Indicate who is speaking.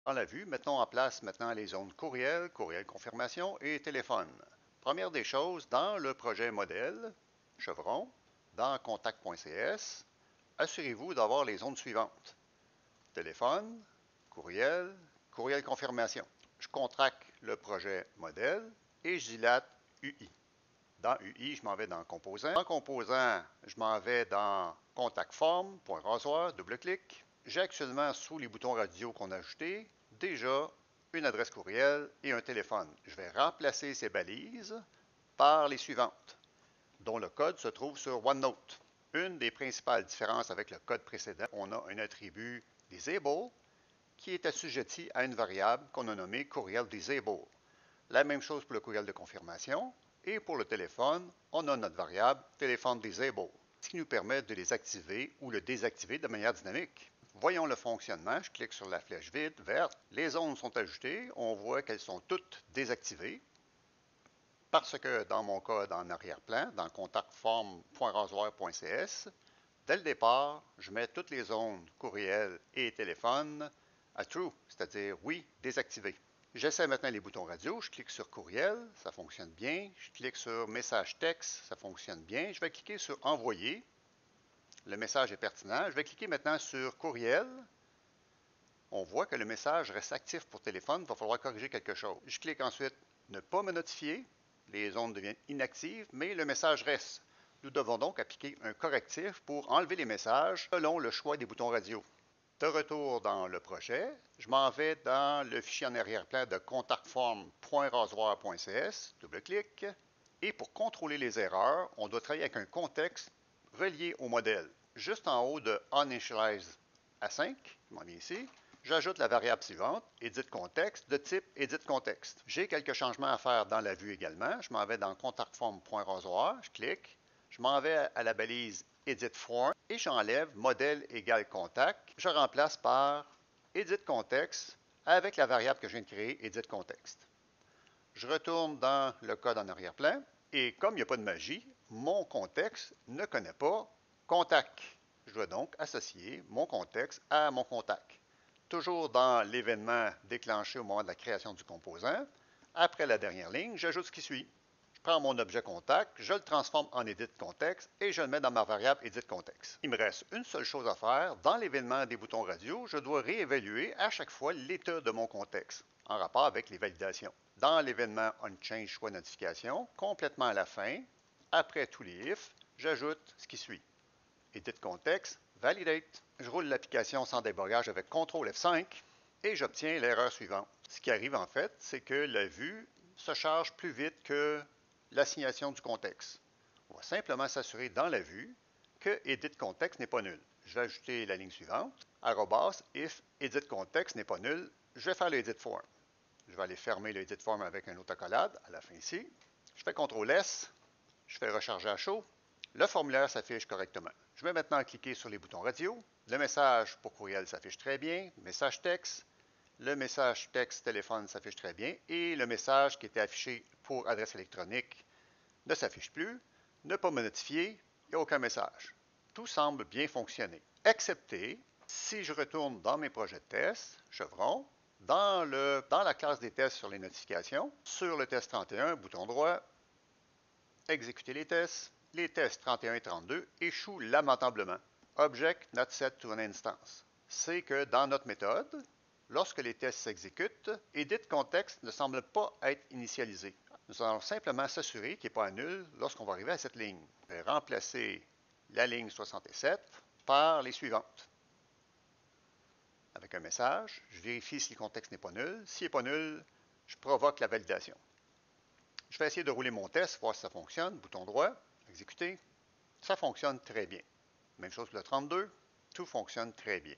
Speaker 1: Dans la vue, mettons en place maintenant les zones courriel, courriel confirmation et téléphone. Première des choses, dans le projet modèle, Chevron, dans contact.cs, assurez-vous d'avoir les zones suivantes. Téléphone, courriel, courriel confirmation. Je contracte le projet modèle et je dilate UI. Dans UI, je m'en vais dans Composant. Dans Composant, je m'en vais dans Contact Form, point rasoir, double-clic. J'ai actuellement sous les boutons radio qu'on a ajoutés déjà une adresse courriel et un téléphone. Je vais remplacer ces balises par les suivantes, dont le code se trouve sur OneNote. Une des principales différences avec le code précédent, on a un attribut Disable qui est assujetti à une variable qu'on a nommée courriel Disable. La même chose pour le courriel de confirmation. Et pour le téléphone, on a notre variable téléphone Disable, ce qui nous permet de les activer ou le désactiver de manière dynamique. Voyons le fonctionnement. Je clique sur la flèche vide verte. Les zones sont ajoutées. On voit qu'elles sont toutes désactivées. Parce que dans mon code en arrière-plan, dans contactform.rasoir.cs, dès le départ, je mets toutes les zones courriel et téléphone à true, c'est-à-dire oui, désactivé. J'essaie maintenant les boutons radio. Je clique sur courriel, ça fonctionne bien. Je clique sur message texte, ça fonctionne bien. Je vais cliquer sur envoyer. Le message est pertinent. Je vais cliquer maintenant sur courriel. On voit que le message reste actif pour téléphone. Il va falloir corriger quelque chose. Je clique ensuite ne pas me notifier. Les zones deviennent inactives, mais le message reste. Nous devons donc appliquer un correctif pour enlever les messages selon le choix des boutons radio. De retour dans le projet, je m'en vais dans le fichier en arrière-plan de contactform.rasoir.cs, double-clic, et pour contrôler les erreurs, on doit travailler avec un contexte relié au modèle. Juste en haut de Uninitialize Async, je m'en viens ici, j'ajoute la variable suivante, edit contexte, de type edit contexte. J'ai quelques changements à faire dans la vue également. Je m'en vais dans contactform.rasoir, je clique, je m'en vais à la balise Edit Form et j'enlève modèle égale contact. Je remplace par Edit Context avec la variable que je viens de créer, Edit Context. Je retourne dans le code en arrière-plan et comme il n'y a pas de magie, mon contexte ne connaît pas contact. Je dois donc associer mon contexte à mon contact. Toujours dans l'événement déclenché au moment de la création du composant, après la dernière ligne, j'ajoute ce qui suit. Je prends mon objet contact, je le transforme en edit context et je le mets dans ma variable edit context. Il me reste une seule chose à faire. Dans l'événement des boutons radio, je dois réévaluer à chaque fois l'état de mon contexte en rapport avec les validations. Dans l'événement onChange choix notification, complètement à la fin, après tous les ifs, j'ajoute ce qui suit. Edit context, validate. Je roule l'application sans débogage avec CTRL F5 et j'obtiens l'erreur suivante. Ce qui arrive en fait, c'est que la vue se charge plus vite que l'assignation du contexte. On va simplement s'assurer dans la vue que edit context n'est pas nul. Je vais ajouter la ligne suivante, arrobas if edit context n'est pas nul, je vais faire le edit form. Je vais aller fermer le edit form avec un autocollade à la fin ici. Je fais CTRL S, je fais recharger à chaud. Le formulaire s'affiche correctement. Je vais maintenant cliquer sur les boutons radio. Le message pour courriel s'affiche très bien. Message texte. Le message texte téléphone s'affiche très bien. Et le message qui était affiché pour adresse électronique ne s'affiche plus. Ne pas me notifier. Il n'y a aucun message. Tout semble bien fonctionner. Excepté si je retourne dans mes projets de test, Chevron, dans la classe des tests sur les notifications, sur le test 31, bouton droit, exécuter les tests 31 et 32 échouent lamentablement. Object not set to an instance. C'est que dans notre méthode, lorsque les tests s'exécutent, edit context ne semble pas être initialisé. Nous allons simplement s'assurer qu'il n'est pas nul lorsqu'on va arriver à cette ligne. Je vais remplacer la ligne 67 par les suivantes. Avec un message, je vérifie si le contexte n'est pas nul. S'il n'est pas nul, je provoque la validation. Je vais essayer de rouler mon test, voir si ça fonctionne. Bouton droit, exécuter. Ça fonctionne très bien. Même chose pour le 32, tout fonctionne très bien.